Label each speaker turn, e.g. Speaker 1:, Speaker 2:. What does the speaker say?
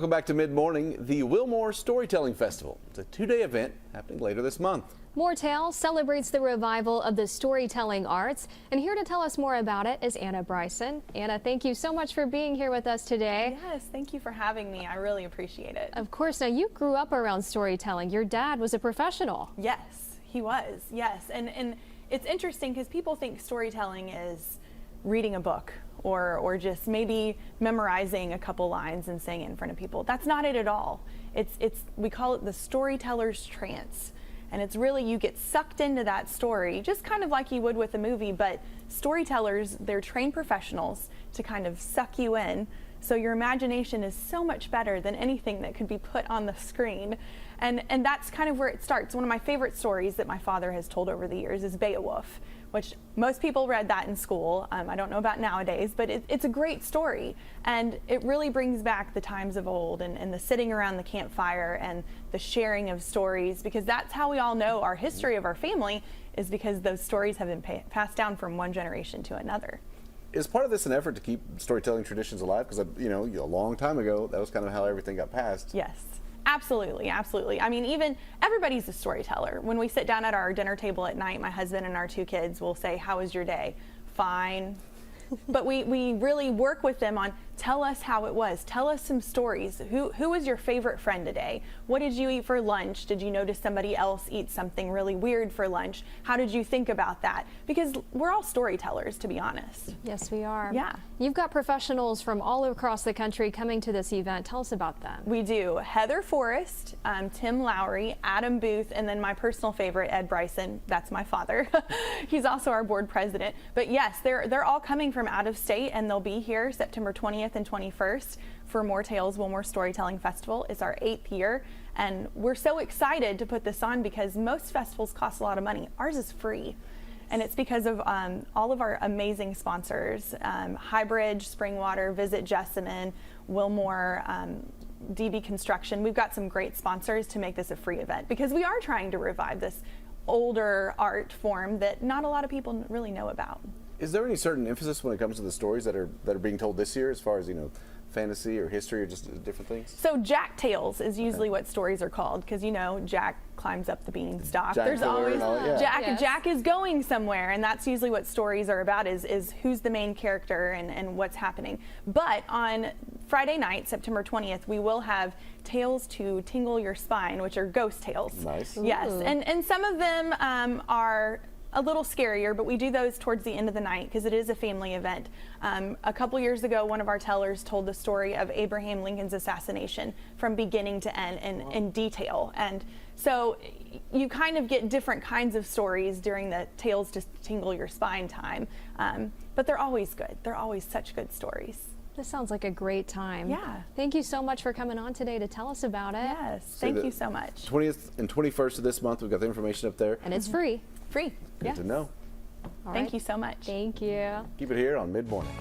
Speaker 1: Welcome back to Mid-Morning. The Wilmore Storytelling Festival. It's a two-day event happening later this month.
Speaker 2: More Tales celebrates the revival of the storytelling arts, and here to tell us more about it is Bryson. Anna, thank you so much for being here with us today.
Speaker 3: Yes, thank you for having me. I really appreciate it.
Speaker 2: Of course. Now, you grew up around storytelling. Your dad was a professional.
Speaker 3: Yes, he was. Yes, and it's interesting because people think storytelling is reading a book or just maybe memorizing a couple lines and saying it in front of people. That's not it at all. We call it the storyteller's trance. And it's really, you get sucked into that story, just kind of like you would with a movie, but storytellers, they're trained professionals to kind of suck you in. So your imagination is so much better than anything that could be put on the screen. And that's kind of where it starts. One of my favorite stories that my father has told over the years is Beowulf, which most people read that in school. I don't know about nowadays, but it's a great story. And it really brings back the times of old and the sitting around the campfire and the sharing of stories, because that's how we all know our history of our family, is because those stories have been passed down from one generation to another.
Speaker 1: Is part of this an effort to keep storytelling traditions alive? Because, a long time ago, that was kind of how everything got passed.
Speaker 3: Yes. Absolutely, absolutely. I mean, even everybody's a storyteller. When we sit down at our dinner table at night, my husband and our two kids will say, "How was your day?" "Fine." But we really work with them on, tell us how it was. Tell us some stories. Who was your favorite friend today? What did you eat for lunch? Did you notice somebody else eat something really weird for lunch? How did you think about that? Because we're all storytellers, to be honest.
Speaker 2: Yes, we are.
Speaker 3: Yeah.
Speaker 2: You've got professionals from all across the country coming to this event. Tell us about them.
Speaker 3: We do. Heather Forrest, Tim Lowry, Adam Booth, and then my personal favorite, Ed Bryson. That's my father. He's also our board president. But yes, they're all coming from out of state, and they'll be here September 20th and 21st for More Tales Wilmore Storytelling Festival. It's our 8th year, and we're so excited to put this on because most festivals cost a lot of money. Ours is free, and it's because of all of our amazing sponsors: Highbridge, Springwater, Visit Jessamine, Wilmore, DB Construction. We've got some great sponsors to make this a free event because we are trying to revive this older art form that not a lot of people really know about.
Speaker 1: Is there any certain emphasis when it comes to the stories that are being told this year, as far as fantasy or history or just different things?
Speaker 3: So Jack Tales is usually what stories are called, because Jack climbs up the beanstalk. There's always Jack.
Speaker 2: Yes.
Speaker 3: Jack is going somewhere, and that's usually what stories are about, is who's the main character and what's happening. But on Friday night, September 20th, we will have tales to tingle your spine, which are ghost tales.
Speaker 1: Nice.
Speaker 3: Yes,
Speaker 2: Ooh.
Speaker 3: and some of them are a little scarier, but we do those towards the end of the night because it is a family event. A couple years ago, one of our tellers told the story of Abraham Lincoln's assassination from beginning to end in detail. And so you kind of get different kinds of stories during the Tales to Tingle Your Spine time. But they're always good. They're always such good stories.
Speaker 2: This sounds like a great time.
Speaker 3: Yeah.
Speaker 2: Thank you so much for coming on today to tell us about it.
Speaker 3: Yes, thank you so much.
Speaker 1: 20th and 21st of this month, we've got the information up there.
Speaker 2: And it's free.
Speaker 3: Free.
Speaker 1: Good to know.
Speaker 2: All
Speaker 3: Thank
Speaker 2: right.
Speaker 3: you so much.
Speaker 2: Thank you.
Speaker 1: Keep it here on Mid-Morning.